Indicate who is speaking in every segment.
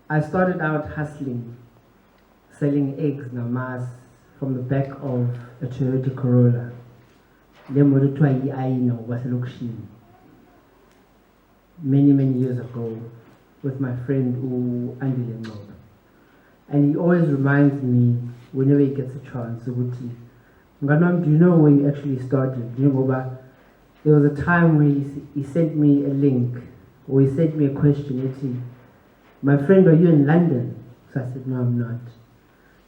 Speaker 1: I started out hustling, selling eggs namas from the back of a Toyota Corolla. Many years ago with my friend Andy Mob. And he always reminds me whenever he gets a chance, do you know when you actually started? You know, there was a time where he sent me a link, or he sent me a question. My friend, are you in London? So I said, no, I'm not.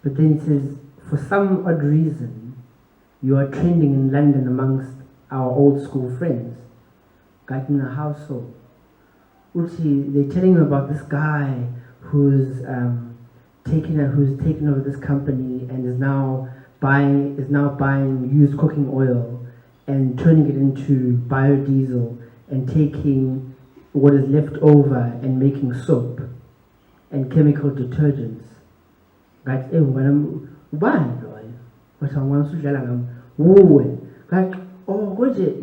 Speaker 1: But then he says, for some odd reason, you are trending in London amongst our old school friends. Got in a household. They're telling me about this guy who's taken over this company and is now buying used cooking oil and turning it into biodiesel and taking what is left over and making soap and chemical detergents. Like,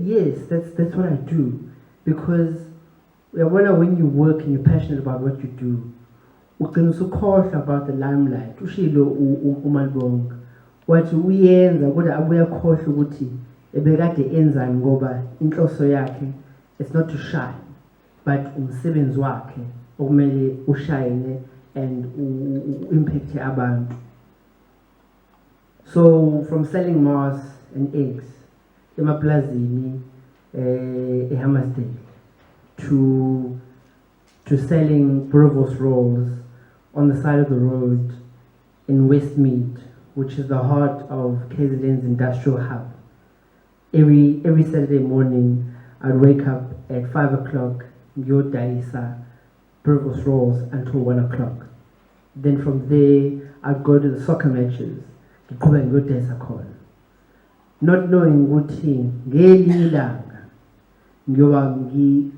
Speaker 1: yes, that's what I do. Because when you work and you're passionate about what you do, you can so call about the limelight. What we end, what we are called to it's not to shine, but umsebenzi wakhe okumele ushine and impact abantu. So from selling mass and eggs emaplazini eHammersdale to selling Provost rolls on the side of the road in Westmead, which is the heart of KZN's industrial hub. Every Saturday morning, I'd wake up at 5 o'clock, Daisa, Provost rolls until 1 o'clock. Then from there, I'd go to the soccer matches, not knowing what thing,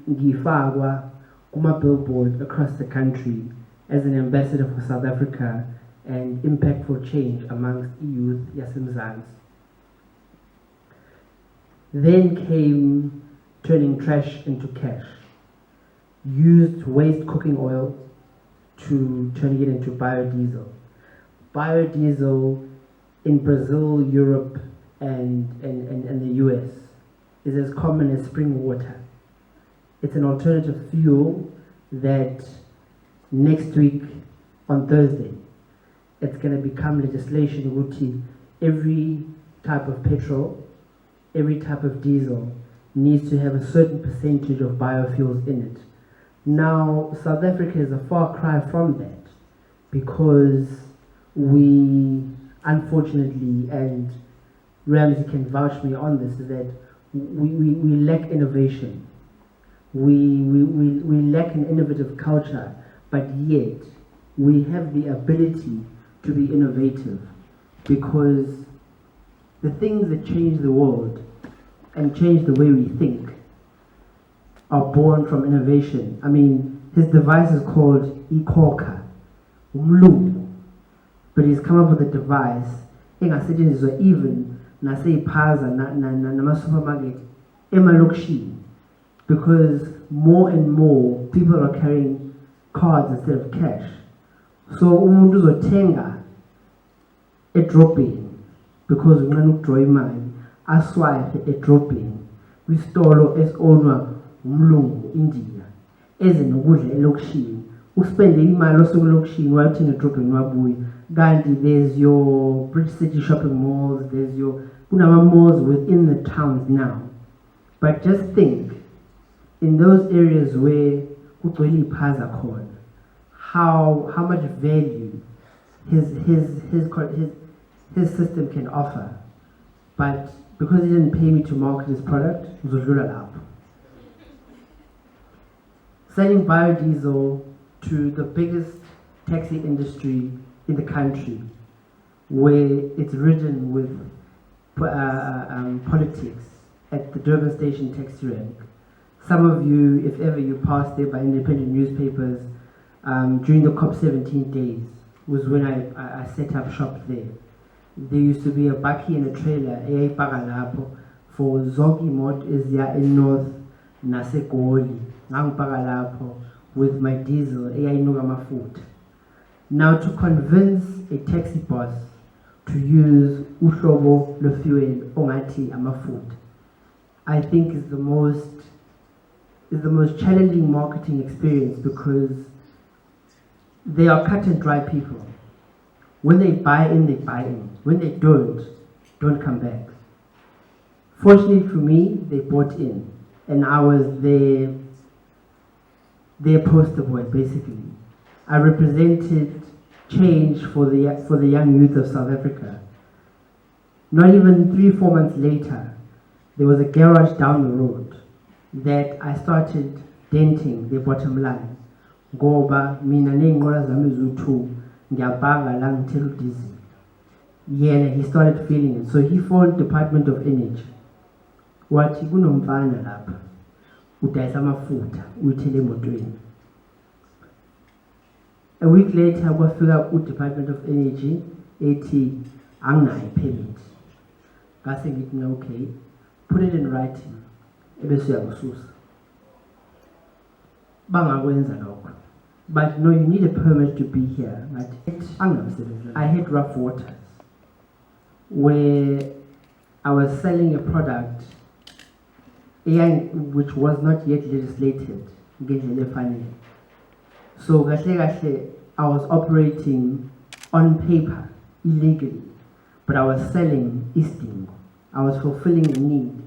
Speaker 1: ngifakwa kuma billboard across the country as an ambassador for South Africa and impactful change amongst youth yasemzansi. Then came turning trash into cash. Used waste cooking oil to turning it into biodiesel. Biodiesel in Brazil, Europe, and the US is as common as spring water. It's an alternative fuel that next week on Thursday, it's going to become legislation routine. Every type of petrol, every type of diesel needs to have a certain percentage of biofuels in it. Now, South Africa is a far cry from that because we, unfortunately, and Ramsey can vouch me on this, is that we lack innovation. We lack an innovative culture, but yet we have the ability to be innovative, because the things that change the world and change the way we think are born from innovation. I mean, his device is called e-corker, but he's come up with a device even naseyiphaza nama-supermarket emalokishini, because more and more people are carrying cards instead of cash. So umuntu uzothenga edrobheni because ungana ukudraw imali, aswipe edrobheni kwisitolo esi-ownwa umlungu India, eze nokudla elokishini, uspende imali osekulokishini wayothenga edrobheni wabuya. Gandhi, there's your Bridge City shopping malls, there's your kunama malls within the towns now. But just think, in those areas where kugcwele iphaza khona, how much value his system can offer. But because he didn't pay me to market his product, uzodlula lapho. Selling biodiesel to the biggest taxi industry in the country, where it's ridden with politics at the Durban Station taxi rank. Some of you, if ever you passed there by independent newspapers, during the COP17 days was when I set up shop there. There used to be a bakkie and a trailer for zonke imoto eziya in North naseGoli, ngangipaka lapho with my diesel eyayinuka amafutha. Now, to convince a taxi boss to use uhlobo fuel ongati amafut, I think is the most challenging marketing experience, because they are cut and dry people. When they buy in, they buy in. When they don't come back. Fortunately for me, they bought in, and I was their poster boy, basically. I represented change for the young youth of South Africa. Not even 3-4 months later, there was a garage down the road that I started denting the bottom line. Ngoba mina neyinqola zami eziwu-2 ngiyabhanga la ngithela udiesel. Yena, he started feeling it. So he phoned Department of Energy. Wathi kunomfana lapha udayisa amafutha uyithele emotweni. A week later, kwafika u-Department of Energy ethi anginayo i-permit. Ngase ngithi okay, put it in writing, ebese uyakususa. Bangakwenza lokho. But no, you need a permit to be here. I hit rough waters where I was selling a product which was not yet legislated. So I was operating on paper illegally, but I was selling Easting. I was fulfilling a need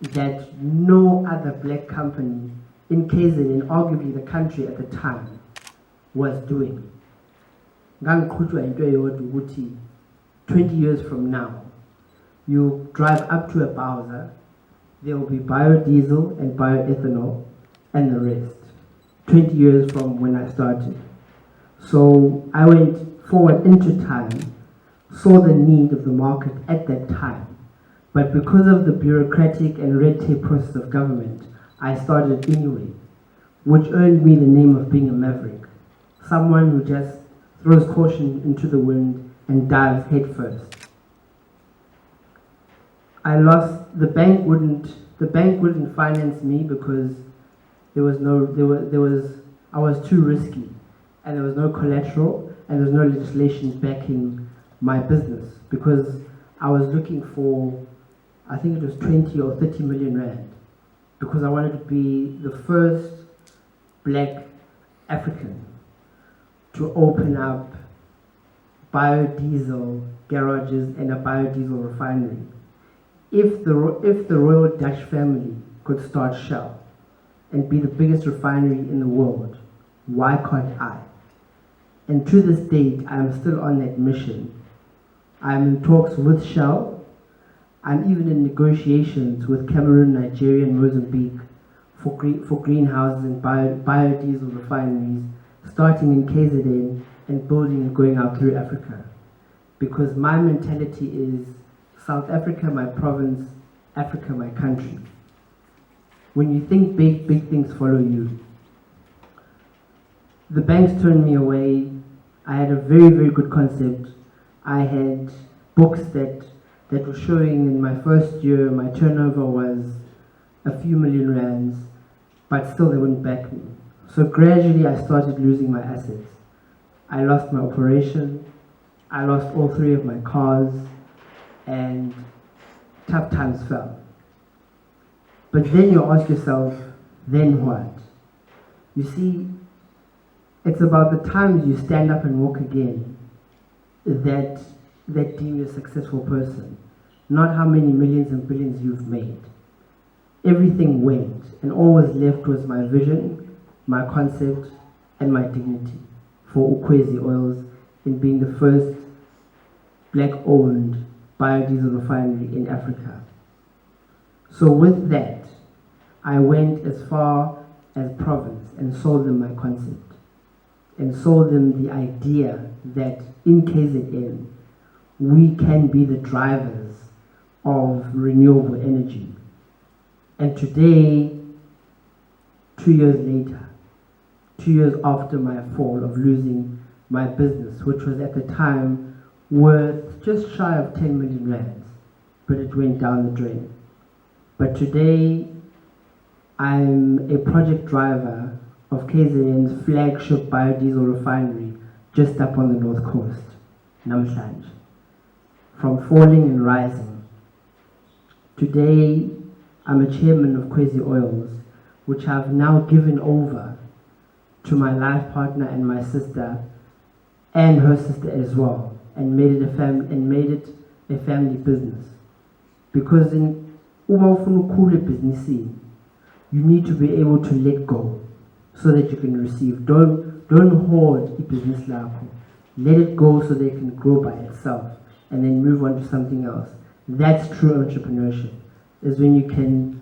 Speaker 1: that no other black company in KZN, and arguably the country at the time, was doing. 20 years from now, you drive up to a Bowser, there will be biodiesel and bioethanol and the rest. 20 years from when I started. So I went forward into time, saw the need of the market at that time, but because of the bureaucratic and red tape process of government, I started anyway, which earned me the name of being a maverick, someone who just throws caution into the wind and dives headfirst. I lost, the bank wouldn't finance me because I was too risky, and there was no collateral, and there was no legislation backing my business, because I was looking for, I think it was 20 or 30 million rand, because I wanted to be the first black African to open up biodiesel garages and a biodiesel refinery. If the Royal Dutch family could start Shell and be the biggest refinery in the world, why can't I? And to this date, I am still on that mission. I'm in talks with Shell. I'm even in negotiations with Cameroon, Nigeria, and Mozambique for greenhouses and biodiesel refineries, starting in KZN and building and going out through Africa. Because my mentality is South Africa, my province, Africa, my country. When you think big, big things follow you. The banks turned me away. I had a very, very good concept. I had books that were showing in my first year, my turnover was a few million rands, but still they wouldn't back me. So gradually I started losing my assets. I lost my operation, I lost all 3 of my cars, and tough times fell. But then you ask yourself, then what? You see, it's about the times you stand up and walk again that deem you a successful person, not how many millions and billions you've made. Everything went, and all was left was my vision, my concept, and my dignity for Ukwezi Oils in being the first black-owned biodiesel refinery in Africa. So with that, I went as far as province and sold them my concept and sold them the idea that in KZN, we can be the drivers of renewable energy. And today, 2 years later, 2 years after my fall of losing my business, which was at the time worth just shy of 10 million rands, but it went down the drain. But today, I'm a project driver of KZN's flagship biodiesel refinery just up on the north coast, Namhlanje, from falling and rising. Today, I'm a chairman of Kwezi Oils, which I've now given over to my life partner and my sister, and her sister as well, and made it a family business. Because in uma ufuna ukukhula ebhizinisini, you need to be able to let go so that you can receive. Don't hoard business lakho. Let it go so that it can grow by itself and then move on to something else. That's true entrepreneurship. Is when you can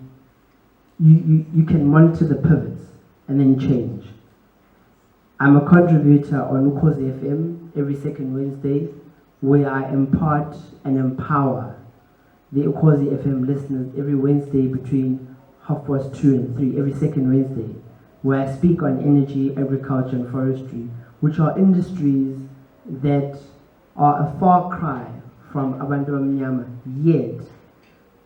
Speaker 1: monitor the pivots and then change. I'm a contributor on Ukhozi FM every second Wednesday, where I impart and empower the Ukhozi FM listeners every Wednesday between 2:30 and 3, every second Wednesday, where I speak on energy, agriculture, and forestry, which are industries that are a far cry from Abantu Bamnyama, yet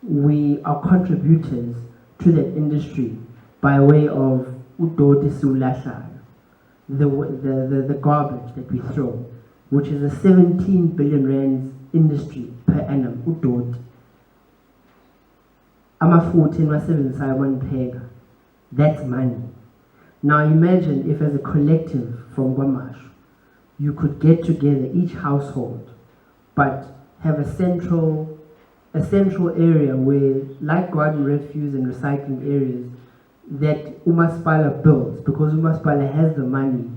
Speaker 1: we are contributors to that industry by way of udoti sulahla, the garbage that we throw, which is a 17 billion rands industry per annum, udoti. Amafuthi enwasebenzisa one. That's money. Now imagine if as a collective from Gwamash, you could get together each household, but have a central area where, like garden refuse and recycling areas, that Umaspala builds, because Umaspala has the money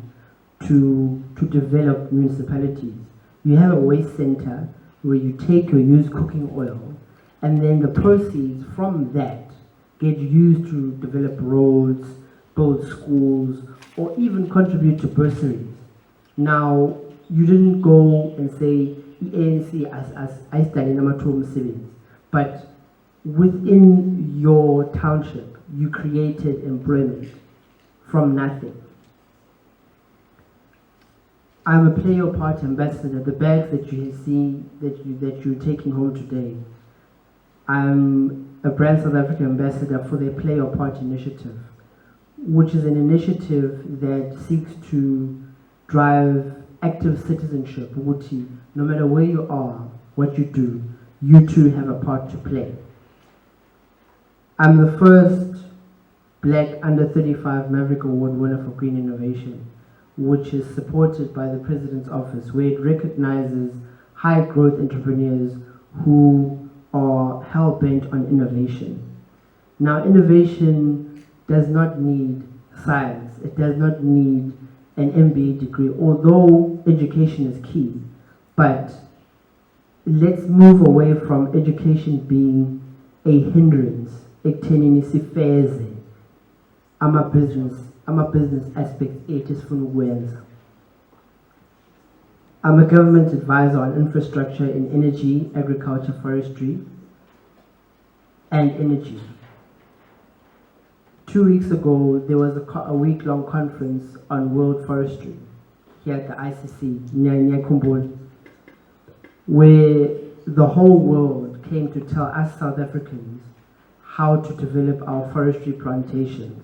Speaker 1: to develop municipalities. You have a waste center where you take your used cooking oil, and then the proceeds from that get used to develop roads, build schools, or even contribute to bursaries. Now, you didn't go and say ANC as I study Namatom cities, but within your township, you created employment from nothing. I'm a Play Your Part ambassador. The bags that you see that you're taking home today, I'm a Brand South Africa ambassador for their Play Your Part initiative, which is an initiative that seeks to drive active citizenship. No matter where you are, what you do, you too have a part to play. I'm the first Black under 35 Maverick Award winner for Green Innovation, which is supported by the President's Office, where it recognizes high growth entrepreneurs who are hell-bent on innovation. Now, innovation does not need science. It does not need an MBA degree, although education is key. But let's move away from education being a hindrance. I'm a business aspect. I'm a government advisor on infrastructure in energy, agriculture, forestry, and energy. 2 weeks ago, there was a week-long conference on world forestry here at the ICC, near Kumbul, where the whole world came to tell us South Africans how to develop our forestry plantations.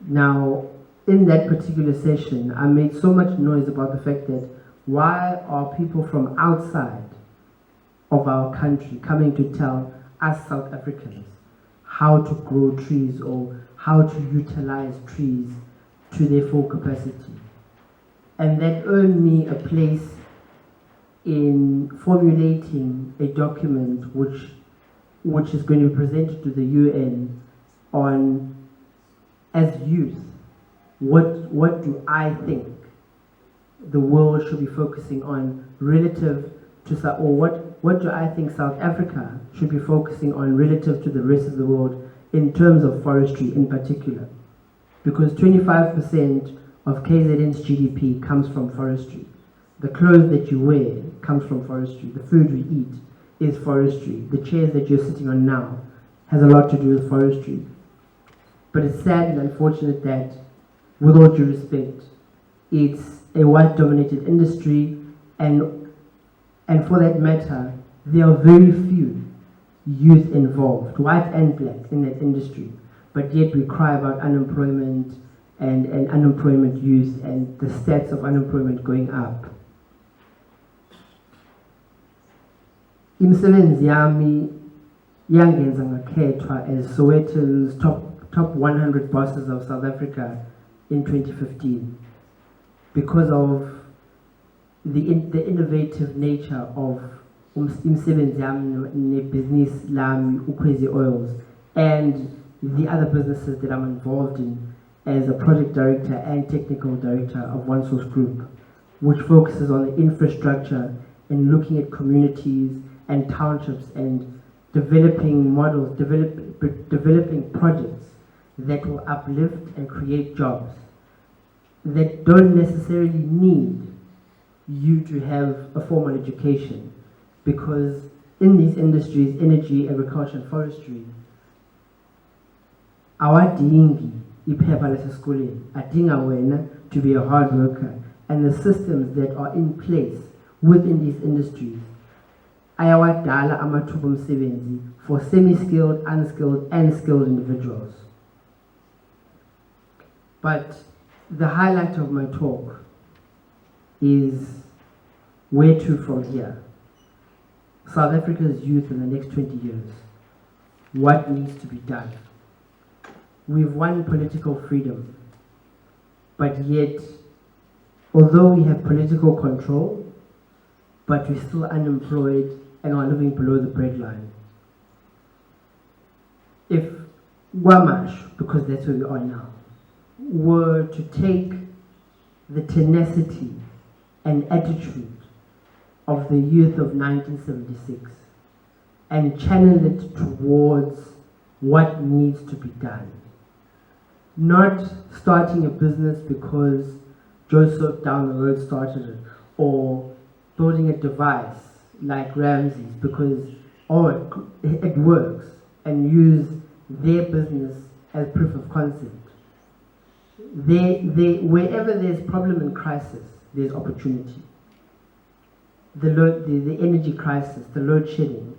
Speaker 1: Now, in that particular session, I made so much noise about the fact that why are people from outside of our country coming to tell us South Africans how to grow trees or how to utilize trees to their full capacity? And that earned me a place in formulating a document which is going to be presented to the UN on, as youth, what do I think the world should be focusing on relative to, or what do I think South Africa should be focusing on relative to the rest of the world in terms of forestry in particular? Because 25% of KZN's GDP comes from forestry. The clothes that you wear comes from forestry. The food we eat is forestry. The chairs that you're sitting on now has a lot to do with forestry. But it's sad and unfortunate that, with all due respect, it's a white-dominated industry, and for that matter, there are very few youth involved, white and black, in that industry. But yet we cry about unemployment and unemployment youth and the stats of unemployment going up. Imisebenzi yami yangenza ngakhethwa as Soweto's top 100 bosses of South Africa in 2015 because of the innovative nature of imisebenzi yami nebhizinisi lami uKwezi Oils and the other businesses that I'm involved in as a project director and technical director of One Source Group, which focuses on the infrastructure and looking at communities and townships and developing models, developing projects that will uplift and create jobs that don't necessarily need you to have a formal education, because in these industries, energy, agriculture and forestry, awadingi iphepha lasesikoleni, adinga wena to be a hard worker, and the systems that are in place within these industries ayawadala amathuba omsebenzi for semi-skilled, unskilled and skilled individuals. But the highlight of my talk is where to from here. South Africa's youth in the next 20 years. What needs to be done? We've won political freedom, but yet, although we have political control, but we're still unemployed and are living below the breadline. If Guamash, because that's where we are now, were to take the tenacity and attitude of the youth of 1976 and channel it towards what needs to be done. Not starting a business because Joseph down the road started it, or building a device like Ramsey's because it works, and use their business as proof of concept. Wherever there's problem and crisis, there's opportunity. The energy crisis, the load shedding,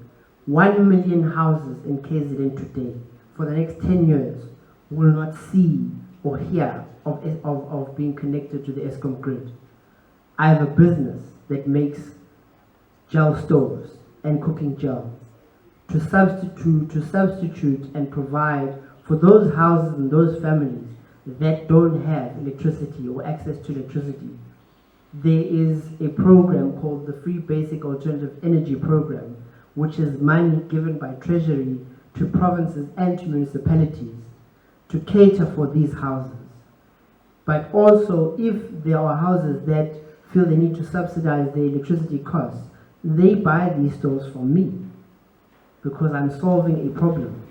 Speaker 1: 1 million houses in KZN today for the next 10 years will not see or hear of being connected to the Eskom grid. I have a business that makes gel stoves and cooking gel to substitute and provide for those houses and those families that don't have electricity or access to electricity. There is a program called the Free Basic Alternative Energy Program, which is money given by Treasury to provinces and to municipalities to cater for these houses. But also, if there are houses that feel they need to subsidize their electricity costs, they buy these stoves from me because I'm solving a problem.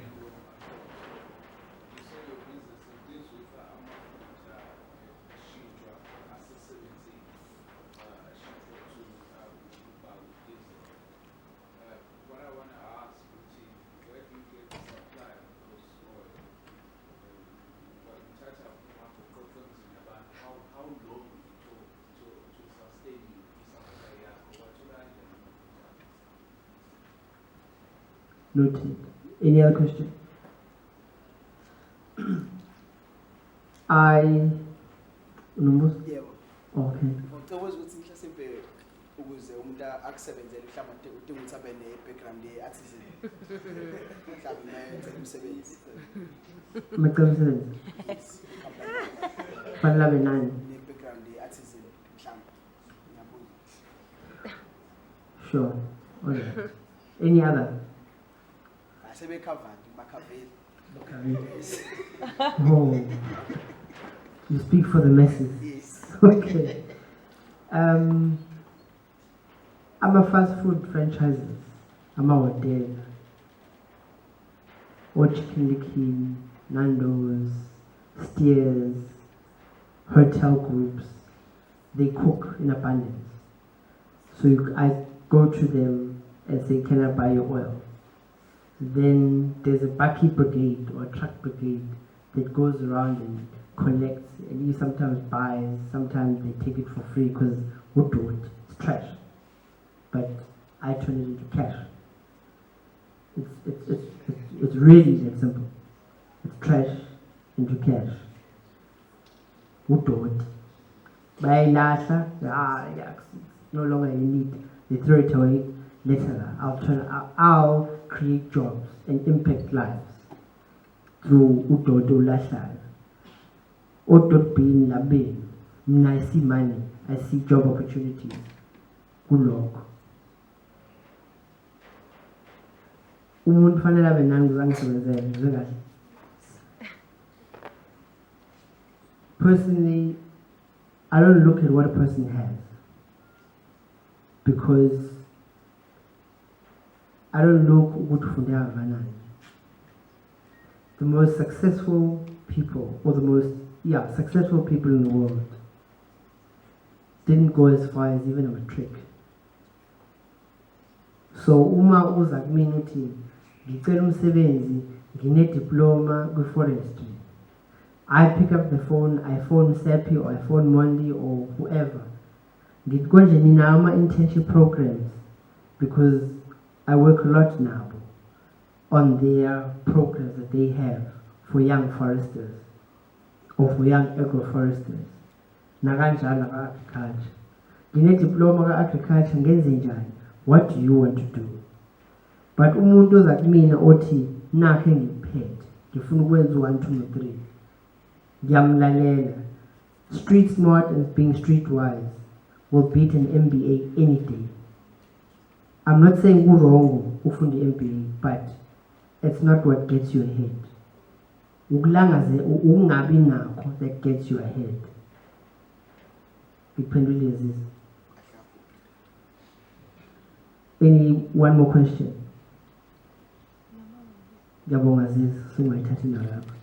Speaker 1: Noted. Any other question?
Speaker 2: Yebo.
Speaker 1: Okay.
Speaker 2: Ngicabanga ukuthi mhlasimbe ukuze umuntu akusebenzele mhlawumbe udinga ukuthi abe ne-background ye-artisan. Mhlawumbe mayenze umsebenzi.
Speaker 1: Macam umsebenzi? Fanele abe nani?
Speaker 2: Ne-background ye-artisan mhlawumbe. Ngiyabuza.
Speaker 1: Sure. Alright. Any other?
Speaker 2: Sebecovered, bakaveli.
Speaker 1: Yes. Oh. You speak for the masses.
Speaker 2: Yes.
Speaker 1: Okay. I'm a fast food franchises. I'm a hotel. Or Chicken Licky, Nando's, Steers, hotel groups. They cook in abundance. So I go to them and say, can I buy your oil? Then there's a bucket brigade or a truck brigade that goes around and collects, and he sometimes buys, sometimes they take it for free because we do it. It's trash. But I turn it into cash. It's really that simple. It's trash into cash. udoti. Bayilahla, yeah, no longer in need. They throw it away. Later, I'll create jobs and impact lives through udoti ulahlayo. Udoti being labeni. I see money. I see job opportunities. Kulokho. Umuntu fanele abe nani uzangisebenzele ngizwe. Personally, I don't look at what a person has because I don't look ukuthi ufunde kangakanani. The most successful people, or the most successful people in the world didn't go as far as even a matric. So uma uza kumina uthi ngicela umsebenzi ngine-diploma kwi-forestry, I pick up the phone, I phone Seppi or I phone Mondi or whoever. Ngithi konje nina ama-internship programs because I work a lot now on their programs that they have for young foresters or for young agroforesters. Nakanjalo ka-agriculture. Ngine-diploma ka-agriculture ngenze njani? What do you want to do? But umuntu oza kumina othi nakhe ngiphethe ngifuna ukwenza 1, 2, 3. Ngiyamlalela. Street smart and being streetwise will beat an MBA any day. I'm not saying wrong ufunda MBA, but it's not what gets you ahead. Ukulangaze ukungabi nakho that gets you ahead. Ngiphendule this. One more question? Ngiyabonga sis, singayithathi nayo lapha.